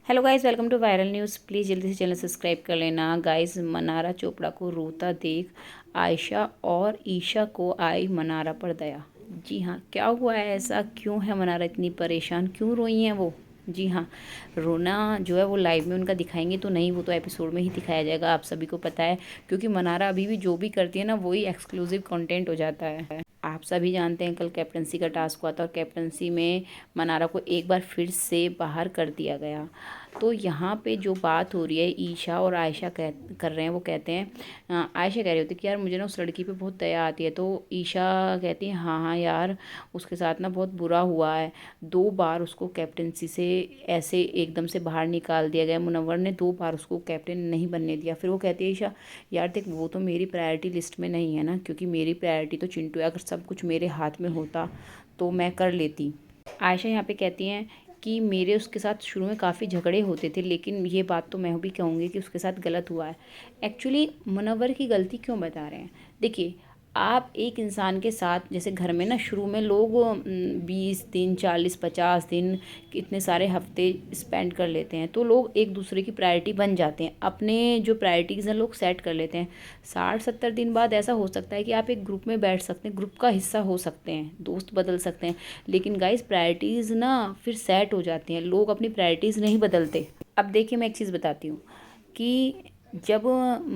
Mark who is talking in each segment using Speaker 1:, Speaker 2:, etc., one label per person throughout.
Speaker 1: Hello guys, welcome to viral news. Please जल्दी से channel subscribe कर लेना गाइस। मनारा चोपड़ा को रोता देख आयशा और ईशा को आई मनारा पर दया। जी हाँ, क्या हुआ है ऐसा? क्यों है मनारा इतनी परेशान? क्यों रोई हैं वो? जी हाँ, रोना जो है वो लाइव में उनका दिखाएंगे तो नहीं, वो तो एपिसोड में ही दिखाया जाएगा, आप सभी को पता है। क्योंकि मनारा अभी भी जो भी करती है ना, वही एक्सक्लूसिव कंटेंट हो जाता है। आप सभी जानते हैं कल कैप्टनसी का टास्क हुआ था और कैप्टनसी में मनारा को एक बार फिर से बाहर कर दिया गया। तो यहाँ पे जो बात हो रही है, ईशा और आयशा कर रहे हैं, वो कहते हैं आयशा कह रही होती है कि यार मुझे ना उस लड़की पे बहुत दया आती है। तो ईशा कहती है हाँ हाँ यार, उसके साथ ना बहुत बुरा हुआ है। 2 बार उसको कैप्टनसी से ऐसे एकदम से बाहर निकाल दिया गया। मुनव्वर ने 2 बार उसको कैप्टन नहीं बनने दिया। फिर वो कहती है ईशा, यार देख वो तो मेरी प्रायोरिटी लिस्ट में नहीं है ना, क्योंकि मेरी प्रायोरिटी तो चिंटू है। अगर सब कुछ मेरे हाथ में होता तो मैं कर लेती। आयशा यहाँ पे कहती हैं कि मेरे उसके साथ शुरू में काफ़ी झगड़े होते थे, लेकिन ये बात तो मैं भी कहूँगी कि उसके साथ गलत हुआ है। एक्चुअली मुनव्वर की गलती क्यों बता रहे हैं? देखिए, आप एक इंसान के साथ जैसे घर में ना शुरू में लोग 20 दिन 40 50 दिन इतने सारे हफ्ते स्पेंड कर लेते हैं, तो लोग एक दूसरे की प्रायोरिटी बन जाते हैं। अपने जो प्रायोरिटीज़ हैं लोग सेट कर लेते हैं। 60 70 दिन बाद ऐसा हो सकता है कि आप एक ग्रुप में बैठ सकते हैं, ग्रुप का हिस्सा हो सकते हैं, दोस्त बदल सकते हैं, लेकिन गाइस प्रायोरिटीज़ ना फिर सेट हो जाती हैं। लोग अपनी प्रायोरिटीज़ नहीं बदलते। अब देखिए, मैं एक चीज़ बताती हूँ कि जब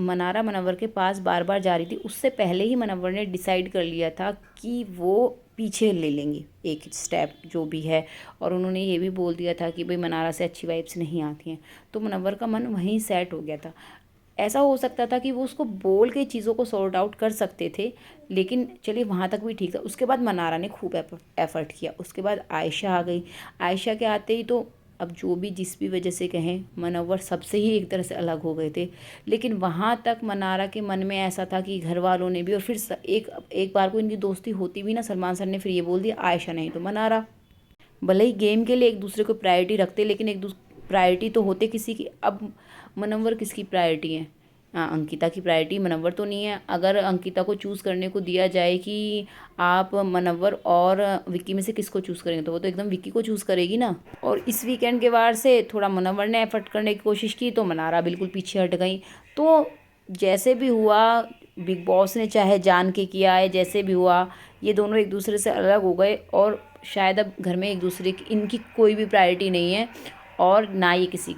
Speaker 1: मनारा मुनव्वर के पास बार बार जा रही थी, उससे पहले ही मुनव्वर ने डिसाइड कर लिया था कि वो पीछे ले लेंगी एक स्टेप जो भी है। और उन्होंने ये भी बोल दिया था कि भाई मनारा से अच्छी वाइब्स नहीं आती हैं। तो मुनव्वर का मन वहीं सेट हो गया था। ऐसा हो सकता था कि वो उसको बोल के चीज़ों को सॉर्ट आउट कर सकते थे, लेकिन चलिए वहाँ तक भी ठीक था। उसके बाद मनारा ने खूब एफर्ट किया। उसके बाद आयशा आ गई। आयशा के आते ही तो अब जो भी जिस भी वजह से कहें, मुनव्वर सबसे ही एक तरह से अलग हो गए थे। लेकिन वहाँ तक मनारा के मन में ऐसा था कि घर वालों ने भी, और फिर एक एक बार को इनकी दोस्ती होती भी ना, सलमान सर ने फिर ये बोल दिया आयशा नहीं तो मनारा। भले ही गेम के लिए एक दूसरे को प्रायोरिटी रखते, लेकिन एक दूसरे प्रायोरिटी तो होते किसी की। अब मुनव्वर किसकी प्रायोरिटी है? हाँ, अंकिता की प्रायोरिटी मुनव्वर तो नहीं है। अगर अंकिता को चूज़ करने को दिया जाए कि आप मुनव्वर और विक्की में से किसको चूज़ करेंगे, तो वो तो एकदम विक्की को चूज़ करेगी ना। और इस वीकेंड के बाद से थोड़ा मुनव्वर ने एफर्ट करने की कोशिश की तो मनारा बिल्कुल पीछे हट गई। तो जैसे भी हुआ, बिग बॉस ने चाहे जान के किया है, जैसे भी हुआ, ये दोनों एक दूसरे से अलग हो गए। और शायद अब घर में एक दूसरे की इनकी कोई भी प्रायोरिटी नहीं है, और ना ये किसी की।